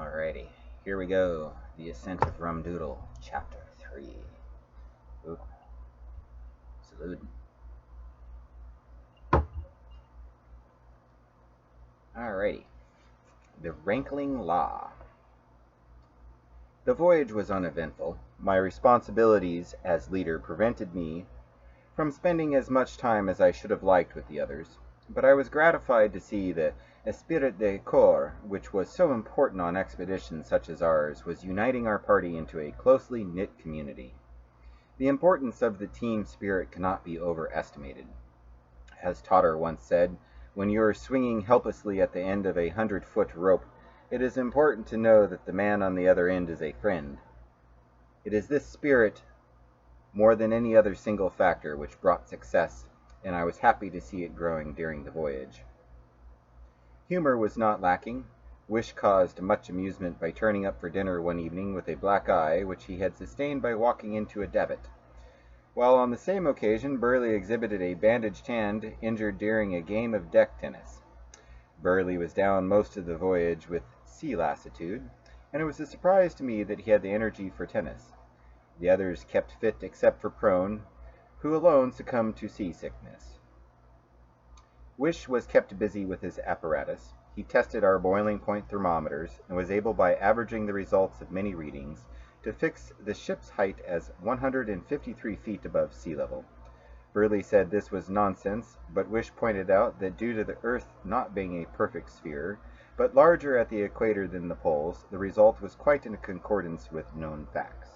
Alrighty, here we go. The Ascent of Doodle, Chapter 3. Ooh, saluting. Alrighty. The Rankling Law. The voyage was uneventful. My responsibilities as leader prevented me from spending as much time as I should have liked with the others, but I was gratified to see the esprit de corps, which was so important on expeditions such as ours, was uniting our party into a closely knit community. The importance of the team spirit cannot be overestimated. As Totter once said, when you are swinging helplessly at the end of a 100-foot rope, it is important to know that the man on the other end is a friend. It is this spirit, more than any other single factor, which brought success, and I was happy to see it growing during the voyage. Humor was not lacking. Wish caused much amusement by turning up for dinner one evening with a black eye, which he had sustained by walking into a davit, while on the same occasion Burley exhibited a bandaged hand injured during a game of deck tennis. Burley was down most of the voyage with sea lassitude, and it was a surprise to me that he had the energy for tennis. The others kept fit except for Prone, who alone succumbed to seasickness. Wish was kept busy with his apparatus. He tested our boiling point thermometers and was able, by averaging the results of many readings, to fix the ship's height as 153 feet above sea level. Burley said this was nonsense, but Wish pointed out that due to the Earth not being a perfect sphere, but larger at the equator than the poles, the result was quite in concordance with known facts.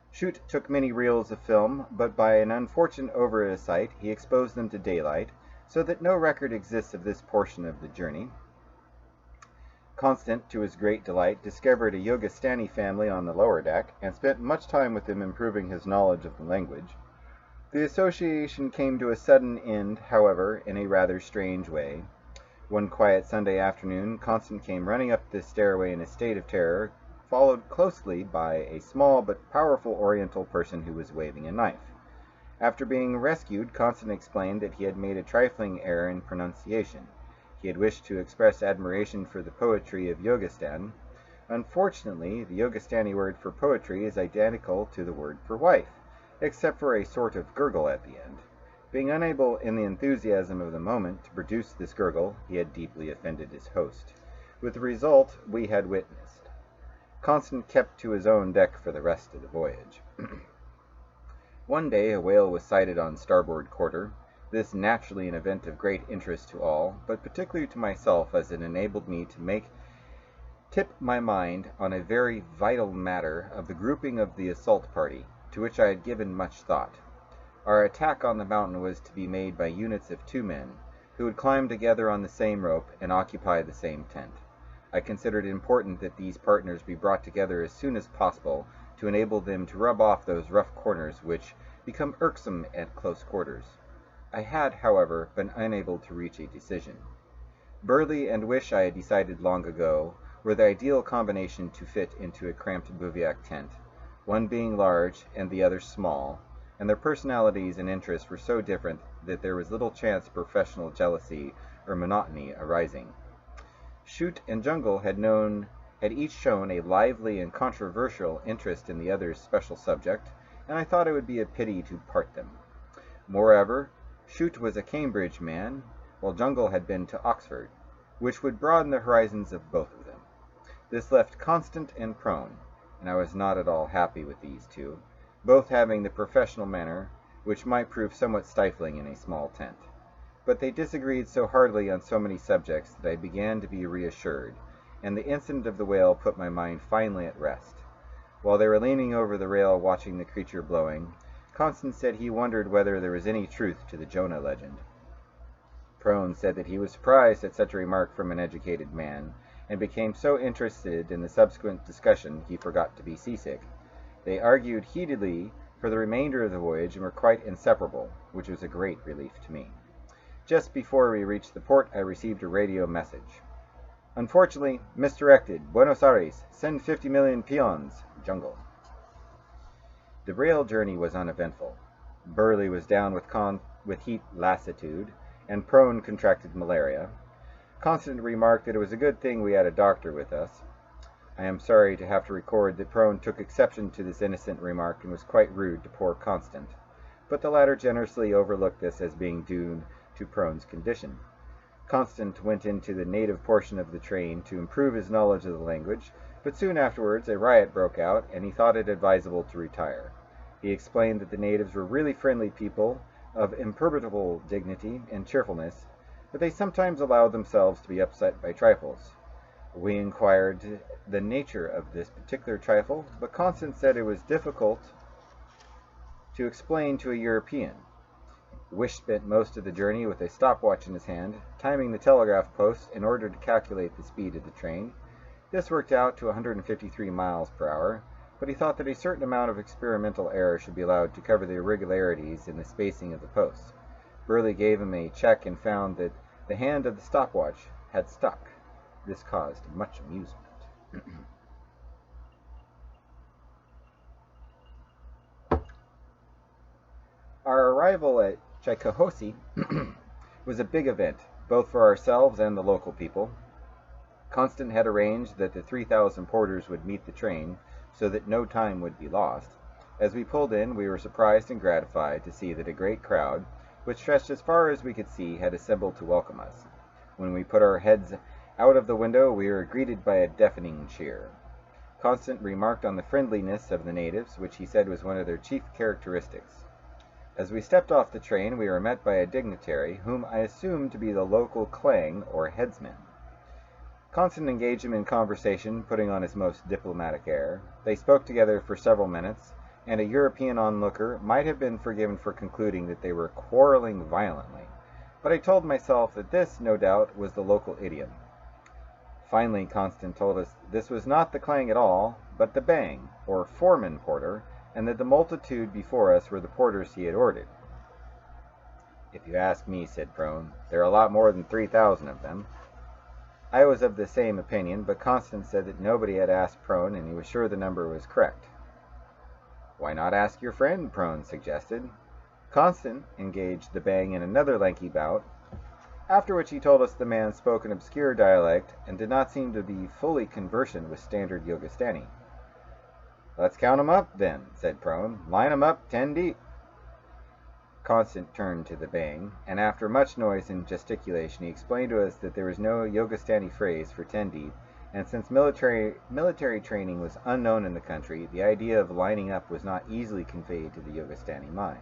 Chute took many reels of film, but by an unfortunate oversight he exposed them to daylight, so that no record exists of this portion of the journey. Constant, to his great delight, discovered a Yogastani family on the lower deck, and spent much time with them improving his knowledge of the language. The association came to a sudden end, however, in a rather strange way. One quiet Sunday afternoon, Constant came running up the stairway in a state of terror, followed closely by a small but powerful Oriental person who was waving a knife. After being rescued, Constant explained that he had made a trifling error in pronunciation. He had wished to express admiration for the poetry of Yogastan. Unfortunately, the Yogastani word for poetry is identical to the word for wife, except for a sort of gurgle at the end. Being unable, in the enthusiasm of the moment, to produce this gurgle, he had deeply offended his host, with the result we had witnessed. Constant kept to his own deck for the rest of the voyage. One day a whale was sighted on starboard quarter, this naturally an event of great interest to all, but particularly to myself, as it enabled me to tip my mind on a very vital matter of the grouping of the assault party, to which I had given much thought. Our attack on the mountain was to be made by units of 2 men, who would climb together on the same rope and occupy the same tent. I considered it important that these partners be brought together as soon as possible to enable them to rub off those rough corners which become irksome at close quarters. I had, however, been unable to reach a decision. Burley and Wish, I had decided long ago, were the ideal combination to fit into a cramped bivouac tent, one being large and the other small, and their personalities and interests were so different that there was little chance of professional jealousy or monotony arising. Chute and Jungle had each shown a lively and controversial interest in the other's special subject, and I thought it would be a pity to part them. Moreover, Chute was a Cambridge man, while Jungle had been to Oxford, which would broaden the horizons of both of them. This left Constant and Prone, and I was not at all happy with these two, both having the professional manner, which might prove somewhat stifling in a small tent. But they disagreed so heartily on so many subjects that I began to be reassured, and the incident of the whale put my mind finally at rest. While they were leaning over the rail watching the creature blowing, Constant said he wondered whether there was any truth to the Jonah legend. Prone said that he was surprised at such a remark from an educated man, and became so interested in the subsequent discussion he forgot to be seasick. They argued heatedly for the remainder of the voyage and were quite inseparable, which was a great relief to me. Just before we reached the port, I received a radio message. Unfortunately, misdirected. Buenos Aires. Send 50 million peons. Jungle. The rail journey was uneventful. Burley was down with heat lassitude, and Prone contracted malaria. Constant remarked that it was a good thing we had a doctor with us. I am sorry to have to record that Prone took exception to this innocent remark and was quite rude to poor Constant, but the latter generously overlooked this as being due to Prone's condition. Constant went into the native portion of the train to improve his knowledge of the language, but soon afterwards a riot broke out, and he thought it advisable to retire. He explained that the natives were really friendly people, of imperturbable dignity and cheerfulness, but they sometimes allowed themselves to be upset by trifles. We inquired the nature of this particular trifle, but Constant said it was difficult to explain to a European. Wish spent most of the journey with a stopwatch in his hand, timing the telegraph posts in order to calculate the speed of the train. This worked out to 153 miles per hour, but he thought that a certain amount of experimental error should be allowed to cover the irregularities in the spacing of the posts. Burley gave him a check and found that the hand of the stopwatch had stuck. This caused much amusement. Our arrival at Chickahoosee was a big event, both for ourselves and the local people. Constant had arranged that the 3,000 porters would meet the train so that no time would be lost. As we pulled in, we were surprised and gratified to see that a great crowd, which stretched as far as we could see, had assembled to welcome us. When we put our heads out of the window, we were greeted by a deafening cheer. Constant remarked on the friendliness of the natives, which he said was one of their chief characteristics. As we stepped off the train, we were met by a dignitary, whom I assumed to be the local clang, or headsman. Constant engaged him in conversation, putting on his most diplomatic air. They spoke together for several minutes, and a European onlooker might have been forgiven for concluding that they were quarreling violently, but I told myself that this, no doubt, was the local idiom. Finally, Constant told us this was not the clang at all, but the bang, or foreman porter, and that the multitude before us were the porters he had ordered. "If you ask me," said Prone, "there are a lot more than 3,000 of them." I was of the same opinion, but Constant said that nobody had asked Prone, and he was sure the number was correct. "Why not ask your friend?" Prone suggested. Constant engaged the bang in another lengthy bout, after which he told us the man spoke an obscure dialect and did not seem to be fully conversant with standard Yogastani. "Let's count 'em up, then," said Prone. "Line 'em up 10 deep." Constant turned to the bang, and after much noise and gesticulation he explained to us that there was no Yogastani phrase for 10 deep, and since military training was unknown in the country, the idea of lining up was not easily conveyed to the Yogastani mind.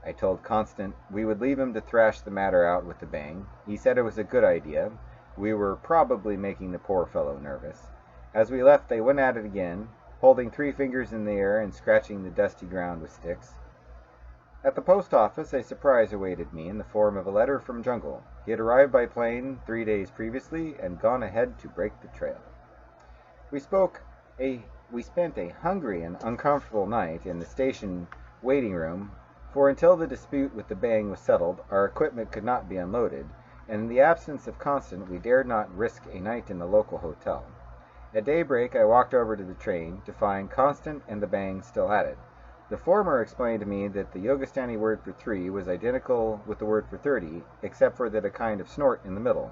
I told Constant we would leave him to thrash the matter out with the bang. He said it was a good idea. We were probably making the poor fellow nervous. As we left, they went at it again, holding 3 fingers in the air and scratching the dusty ground with sticks. At the post office, a surprise awaited me in the form of a letter from Jungle. He had arrived by plane 3 days previously and gone ahead to break the trail. We spent a hungry and uncomfortable night in the station waiting room, for until the dispute with the bang was settled, our equipment could not be unloaded, and in the absence of Constant, we dared not risk a night in the local hotel. At daybreak, I walked over to the train to find Constant and the bang still at it. The former explained to me that the Yogastani word for 3 was identical with the word for 30, except for that a kind of snort in the middle.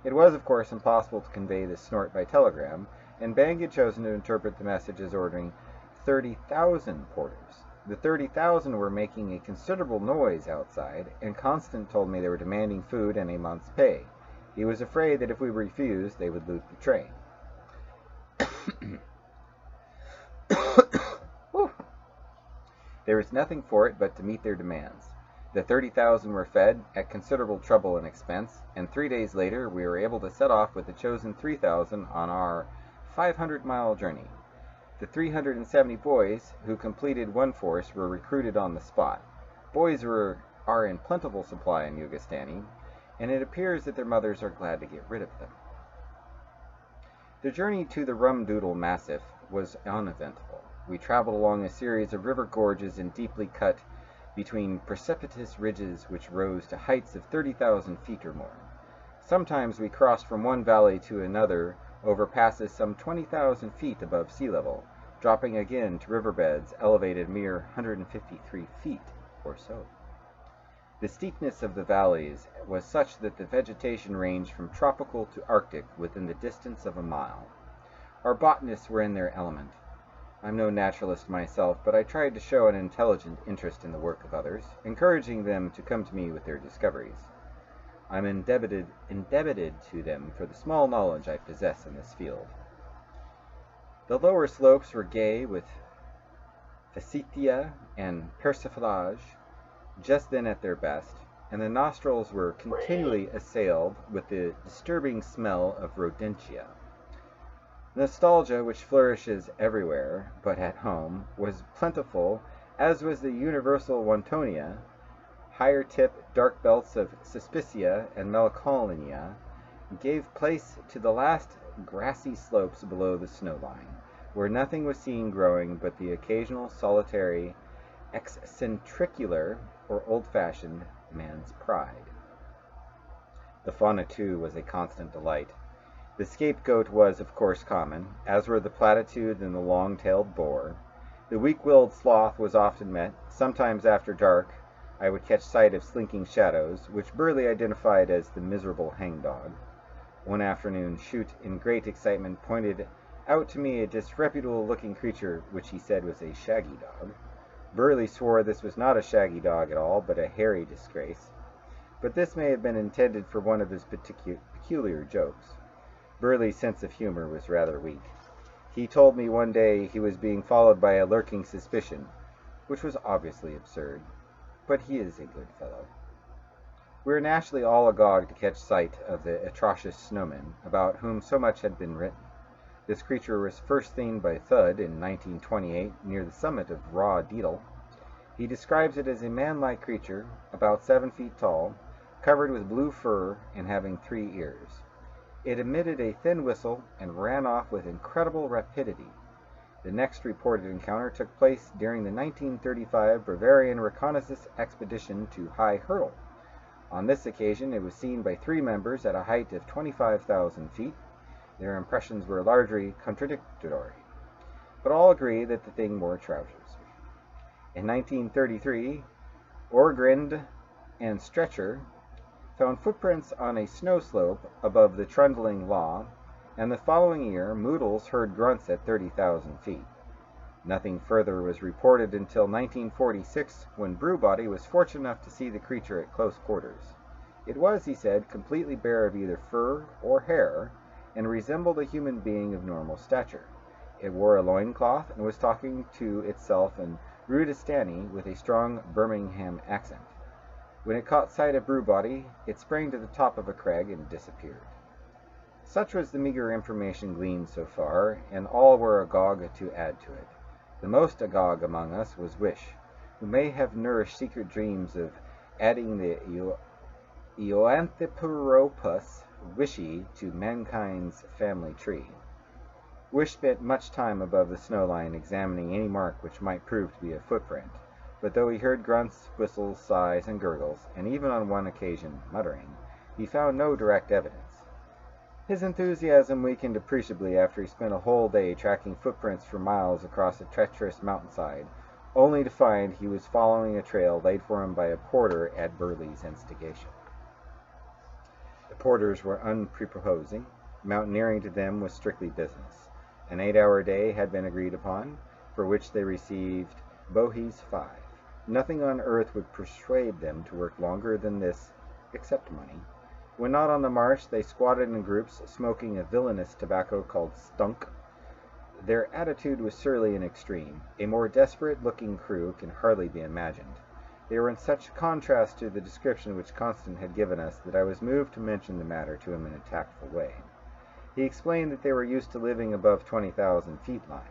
It was, of course, impossible to convey this snort by telegram, and Bang had chosen to interpret the message as ordering 30,000 porters. The 30,000 were making a considerable noise outside, and Constant told me they were demanding food and a month's pay. He was afraid that if we refused, they would loot the train. There was nothing for it but to meet their demands. The 30,000 were fed, at considerable trouble and expense, and 3 days later we were able to set off with the chosen 3,000 on our 500-mile journey. The 370 boys who completed one force were recruited on the spot. Boys are in plentiful supply in Yogastani, and it appears that their mothers are glad to get rid of them. The journey to the Doodle Massif was uneventful. We traveled along a series of river gorges and deeply cut between precipitous ridges which rose to heights of 30,000 feet or more. Sometimes we crossed from one valley to another over passes some 20,000 feet above sea level, dropping again to riverbeds elevated mere 153 feet or so. The steepness of the valleys was such that the vegetation ranged from tropical to arctic within the distance of a mile. Our botanists were in their element. I'm no naturalist myself, but I tried to show an intelligent interest in the work of others, encouraging them to come to me with their discoveries. I'm indebted to them for the small knowledge I possess in this field. The lower slopes were gay with Facetiae and persiflage, just then at their best, and the nostrils were continually assailed with the disturbing smell of rodentia. Nostalgia, which flourishes everywhere but at home, was plentiful, as was the universal wantonia. Higher tip dark belts of suspicia and melancholia gave place to the last grassy slopes below the snow line, where nothing was seen growing but the occasional solitary eccentricular or old-fashioned man's pride. The fauna, too, was a constant delight. The scapegoat was, of course, common, as were the platitude and the long-tailed boar. The weak-willed sloth was often met. Sometimes after dark I would catch sight of slinking shadows, which Burley identified as the miserable hangdog. One afternoon, Shute, in great excitement, pointed out to me a disreputable-looking creature which he said was a shaggy dog. Burley swore this was not a shaggy dog at all, but a hairy disgrace. But this may have been intended for one of his peculiar jokes. Burley's sense of humor was rather weak. He told me one day he was being followed by a lurking suspicion, which was obviously absurd, but he is a good fellow. We were naturally all agog to catch sight of the atrocious snowman, about whom so much had been written. This creature was first seen by Thud in 1928 near the summit of raw Doodle. He describes it as a man-like creature, about 7 feet tall, covered with blue fur and having 3 ears. It emitted a thin whistle and ran off with incredible rapidity. The next reported encounter took place during the 1935 Bavarian reconnaissance expedition to High Hurdle. On this occasion it was seen by 3 members at a height of 25,000 feet. Their impressions were largely contradictory, but all agree that the thing wore trousers. In 1933, Orgrind and Stretcher found footprints on a snow slope above the Trundling Law, and the following year Moodles heard grunts at 30,000 feet. Nothing further was reported until 1946, when Brewbody was fortunate enough to see the creature at close quarters. It was, he said, completely bare of either fur or hair, and resembled a human being of normal stature. It wore a loincloth and was talking to itself in Rudistani with a strong Birmingham accent. When it caught sight of Brewbody, it sprang to the top of a crag and disappeared. Such was the meager information gleaned so far, and all were agog to add to it. The most agog among us was Wish, who may have nourished secret dreams of adding the Eoanthropus wishy to mankind's family tree. Wish spent much time above the snow line examining any mark which might prove to be a footprint, but though he heard grunts, whistles, sighs, and gurgles, and even on one occasion muttering, he found no direct evidence. His enthusiasm weakened appreciably after he spent a whole day tracking footprints for miles across a treacherous mountainside, only to find he was following a trail laid for him by a porter at Burley's instigation. The porters were unprepossessing. Mountaineering to them was strictly business. An 8-hour day had been agreed upon, for which they received bohies 5. Nothing on earth would persuade them to work longer than this, except money. When not on the march, they squatted in groups, smoking a villainous tobacco called skunk. Their attitude was surly and extreme. A more desperate-looking crew can hardly be imagined. They were in such contrast to the description which Constant had given us that I was moved to mention the matter to him in a tactful way. He explained that they were used to living above 20,000 feet line.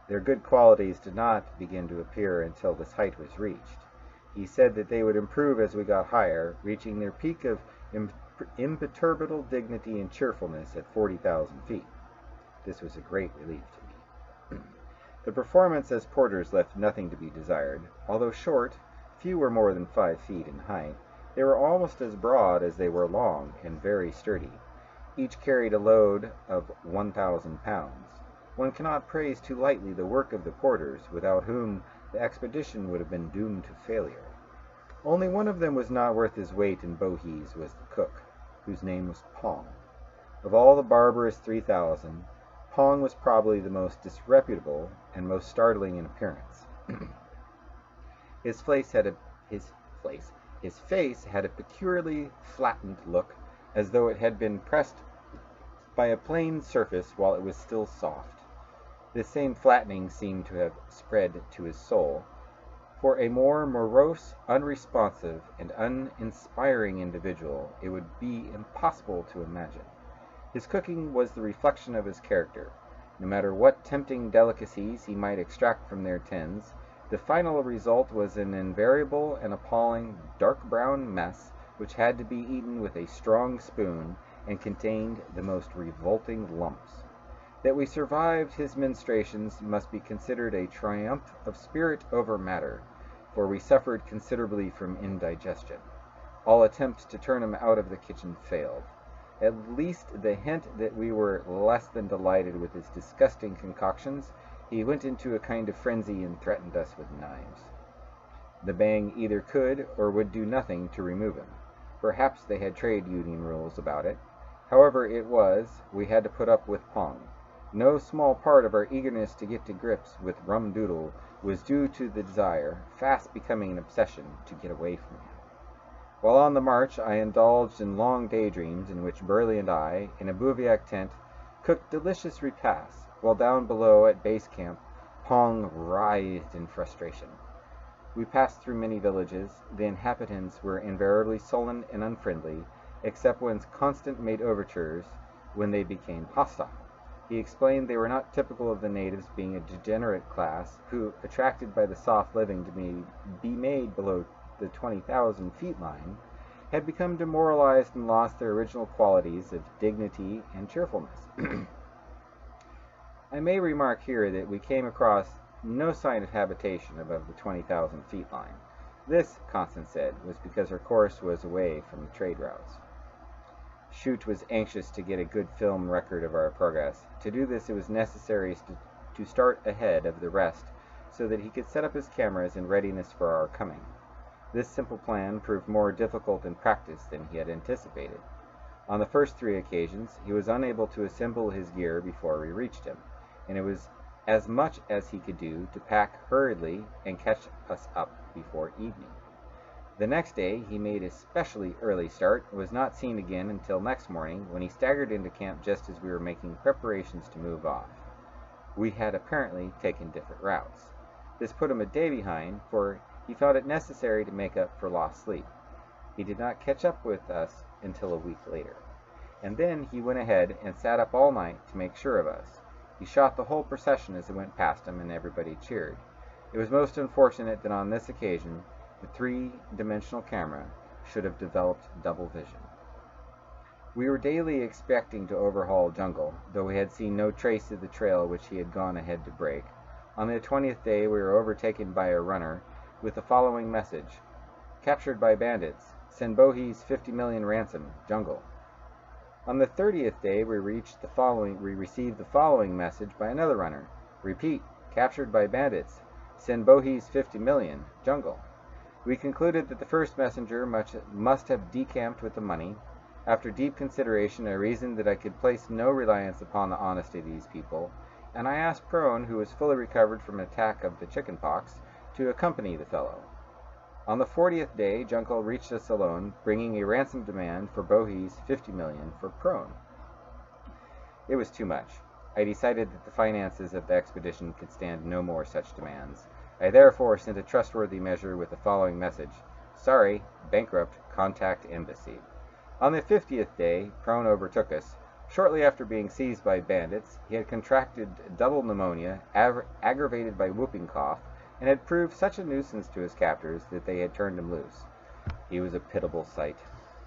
Their good qualities did not begin to appear until this height was reached. He said that they would improve as we got higher, reaching their peak of imperturbable dignity and cheerfulness at 40,000 feet. This was a great relief to me. The performance as porters left nothing to be desired. Although short, few were more than 5 feet in height. They were almost as broad as they were long, and very sturdy. Each carried a load of 1,000 pounds. One cannot praise too lightly the work of the porters, without whom the expedition would have been doomed to failure. Only one of them was not worth his weight in bohees was the cook, whose name was Pong. Of all the barbarous 3,000, Pong was probably the most disreputable and most startling in appearance. His face had a his face had a peculiarly flattened look, as though it had been pressed by a plane surface while it was still soft. This same flattening seemed to have spread to his soul, for a more morose, unresponsive, and uninspiring individual it would be impossible to imagine. His cooking was the reflection of his character. No matter what tempting delicacies he might extract from their tins, the final result was an invariable and appalling dark brown mess which had to be eaten with a strong spoon and contained the most revolting lumps. That we survived his ministrations must be considered a triumph of spirit over matter, for we suffered considerably from indigestion. All attempts to turn him out of the kitchen failed. At least the hint that we were less than delighted with his disgusting concoctions, he went into a kind of frenzy and threatened us with knives. The Bang either could or would do nothing to remove him. Perhaps they had trade union rules about it. However it was, we had to put up with Pong. No small part of our eagerness to get to grips with Rum Doodle was due to the desire, fast becoming an obsession, to get away from him. While on the march, I indulged in long daydreams in which Burley and I, in a bivouac tent, cooked delicious repasts, while down below at base camp, Pong writhed in frustration. We passed through many villages. The inhabitants were invariably sullen and unfriendly, except when Constant made overtures when they became hostile. He explained they were not typical of the natives being a degenerate class, who, attracted by the soft living to be made below the 20,000 feet line, had become demoralized and lost their original qualities of dignity and cheerfulness. I may remark here that we came across no sign of habitation above the 20,000 feet line. This, Constance said, was because her course was away from the trade routes. Chute was anxious to get a good film record of our progress. To do this, it was necessary to start ahead of the rest so that he could set up his cameras in readiness for our coming. This simple plan proved more difficult in practice than he had anticipated. On the first 3 occasions, he was unable to assemble his gear before we reached him, and it was as much as he could do to pack hurriedly and catch us up before evening. The next day he made a specially early start and was not seen again until next morning, when he staggered into camp just as we were making preparations to move off. We had apparently taken different routes. This put him a day behind, for he found it necessary to make up for lost sleep. He did not catch up with us until a week later, and then he went ahead and sat up all night to make sure of us. He shot the whole procession as it went past him, and everybody cheered. It was most unfortunate that on this occasion the 3-dimensional camera should have developed double vision. We were daily expecting to overhaul Jungle, though we had seen no trace of the trail which he had gone ahead to break. On the 20th day we were overtaken by a runner with the following message: "Captured by bandits. Send bohees 50 million ransom. Jungle." On the 30th day we received the following message by another runner: "Repeat, captured by bandits. Send bohees 50 million. Jungle." We concluded that the first messenger must have decamped with the money. After deep consideration, I reasoned that I could place no reliance upon the honesty of these people, and I asked Prone, who was fully recovered from an attack of the chicken pox, to accompany the fellow. On the 40th day, Jungle reached us alone, bringing a ransom demand for bohees 50 million for Prone. It was too much. I decided that the finances of the expedition could stand no more such demands. I therefore sent a trustworthy measure with the following message: "Sorry, bankrupt, contact embassy." On the 50th day, Prone overtook us. Shortly after being seized by bandits, he had contracted double pneumonia, aggravated by whooping cough, and had proved such a nuisance to his captors that they had turned him loose. He was a pitiable sight.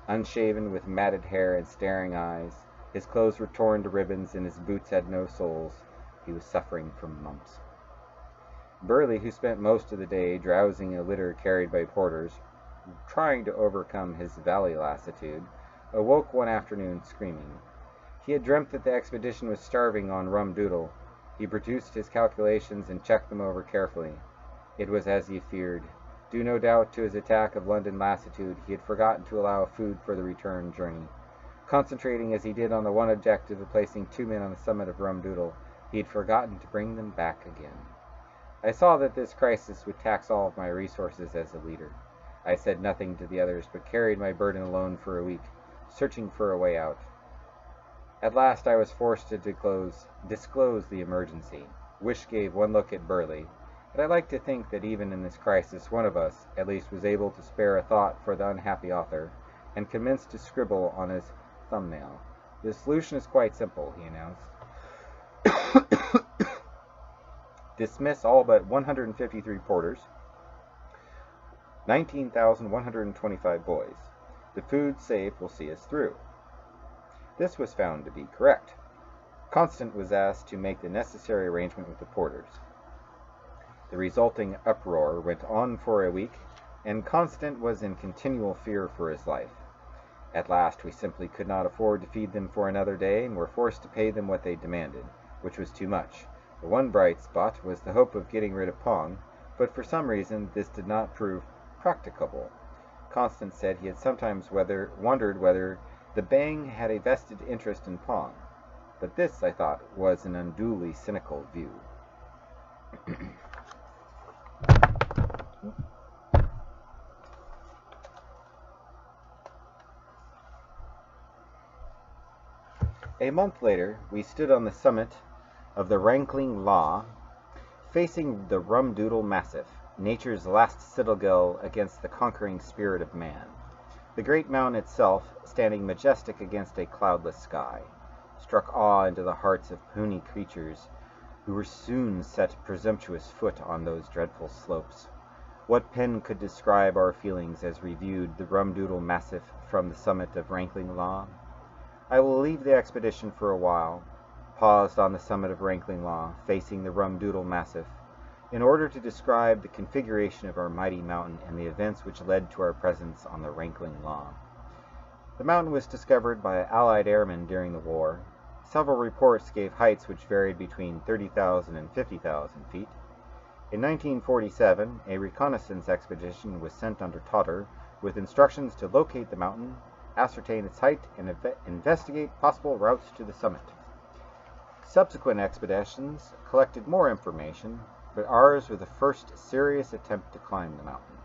Unshaven, with matted hair and staring eyes, his clothes were torn to ribbons, and his boots had no soles. He was suffering from mumps. Burley, who spent most of the day drowsing in a litter carried by porters, trying to overcome his valley lassitude, awoke one afternoon screaming. He had dreamt that the expedition was starving on Rum Doodle. He produced his calculations and checked them over carefully. It was as he feared. Due no doubt to his attack of London lassitude, he had forgotten to allow food for the return journey. Concentrating as he did on the one objective of placing 2 men on the summit of Doodle, he had forgotten to bring them back again. I saw that this crisis would tax all of my resources as a leader. I said nothing to the others, but carried my burden alone for a week, searching for a way out. At last I was forced to disclose the emergency. Wish gave one look at Burley, but I like to think that even in this crisis one of us, at least, was able to spare a thought for the unhappy author, and commenced to scribble on his thumbnail. The solution is quite simple, he announced. Dismiss all but 153 porters, 19,125 boys. The food saved will see us through. This was found to be correct. Constant was asked to make the necessary arrangement with the porters. The resulting uproar went on for a week, and Constant was in continual fear for his life. At last we simply could not afford to feed them for another day, and were forced to pay them what they demanded, which was too much. The one bright spot was the hope of getting rid of Pong, but for some reason this did not prove practicable. Constant said he had sometimes wondered whether the Bang had a vested interest in Pong, but this, I thought, was an unduly cynical view. A month later, we stood on the summit of the Rankling Law, facing the Doodle Massif, nature's last citadel against the conquering spirit of man. The great mountain itself, standing majestic against a cloudless sky, struck awe into the hearts of puny creatures who were soon set presumptuous foot on those dreadful slopes. What pen could describe our feelings as we viewed the Doodle Massif from the summit of Rankling Law? I will leave the expedition for a while, paused on the summit of Rankling Law, facing the Doodle Massif, in order to describe the configuration of our mighty mountain and the events which led to our presence on the Rankling Law. The mountain was discovered by Allied airmen during the war. Several reports gave heights which varied between 30,000 and 50,000 feet. In 1947, a reconnaissance expedition was sent under Totter with instructions to locate the mountain, ascertain its height, and investigate possible routes to the summit. Subsequent expeditions collected more information, but ours was the first serious attempt to climb the mountain.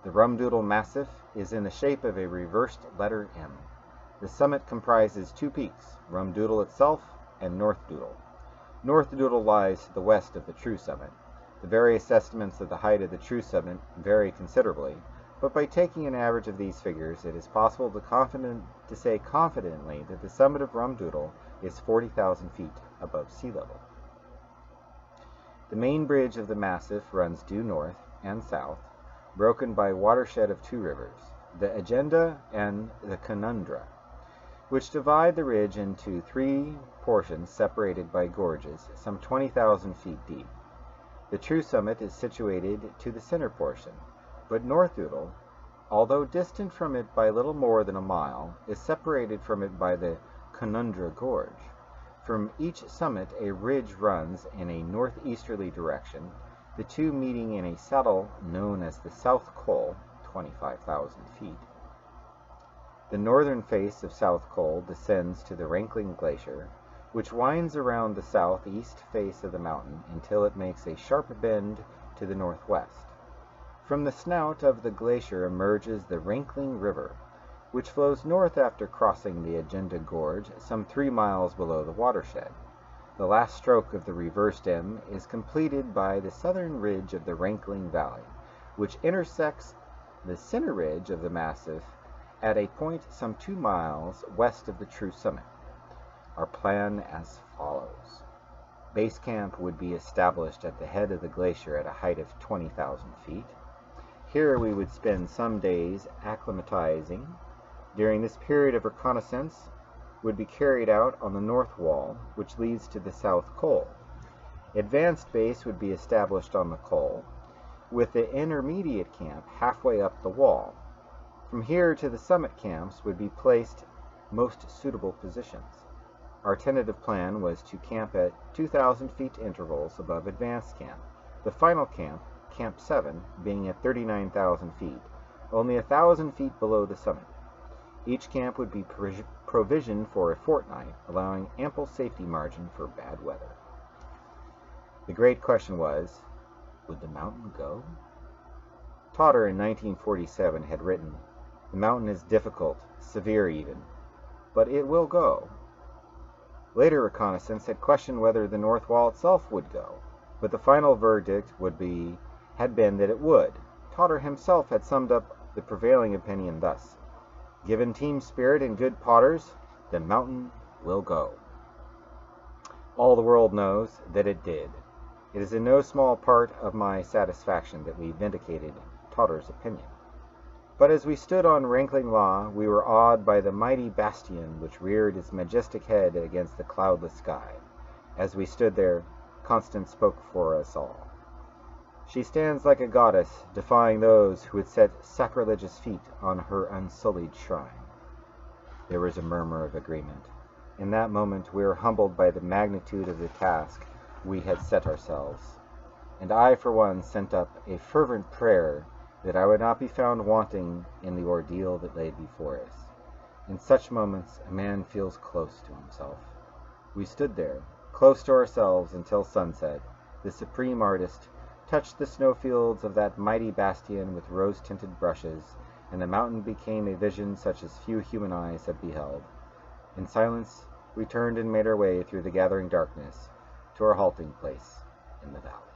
The Doodle Massif is in the shape of a reversed letter M. The summit comprises 2 peaks, Doodle itself and North Doodle. North Doodle lies to the west of the true summit. The various estimates of the height of the true summit vary considerably, but by taking an average of these figures, it is possible to say confidently that the summit of Doodle is 40,000 feet above sea level. The main bridge of the massif runs due north and south, broken by a watershed of 2 rivers, the Agenda and the Conundra, which divide the ridge into 3 portions separated by gorges some 20,000 feet deep. The true summit is situated to the center portion, but North Doodle, although distant from it by little more than a mile, is separated from it by the Conundra Gorge. From each summit a ridge runs in a northeasterly direction, the 2 meeting in a saddle known as the South Col, 25,000 feet. The northern face of South Col descends to the Rankling Glacier, which winds around the southeast face of the mountain until it makes a sharp bend to the northwest. From the snout of the glacier emerges the Rankling River, which flows north after crossing the Agenda Gorge some 3 miles below the watershed. The last stroke of the reversed M is completed by the southern ridge of the Rankling Valley, which intersects the center ridge of the massif at a point some 2 miles west of the true summit. Our plan as follows. Base camp would be established at the head of the glacier at a height of 20,000 feet. Here we would spend some days acclimatizing. During this period of reconnaissance would be carried out on the north wall, which leads to the South Col. Advanced base would be established on the Col, with the intermediate camp halfway up the wall. From here to the summit camps would be placed most suitable positions. Our tentative plan was to camp at 2,000 feet intervals above advanced camp. The final camp, Camp 7 being at 39,000 feet, only 1,000 feet below the summit. Each camp would be provisioned for a fortnight, allowing ample safety margin for bad weather. The great question was, would the mountain go? Totter in 1947 had written, "The mountain is difficult, severe even, but it will go." Later reconnaissance had questioned whether the North Wall itself would go, but the final verdict had been that it would. Totter himself had summed up the prevailing opinion thus, "Given team spirit and good potters, the mountain will go." All the world knows that it did. It is in no small part of my satisfaction that we vindicated Totter's opinion. But as we stood on Rankling Law, we were awed by the mighty bastion which reared its majestic head against the cloudless sky. As we stood there, Constance spoke for us all. She stands like a goddess, defying those who would set sacrilegious feet on her unsullied shrine. There was a murmur of agreement. In that moment we were humbled by the magnitude of the task we had set ourselves, and I for one sent up a fervent prayer that I would not be found wanting in the ordeal that lay before us. In such moments a man feels close to himself. We stood there, close to ourselves, until sunset. The supreme artist touched the snowfields of that mighty bastion with rose-tinted brushes, and the mountain became a vision such as few human eyes have beheld. In silence we turned and made our way through the gathering darkness to our halting place in the valley.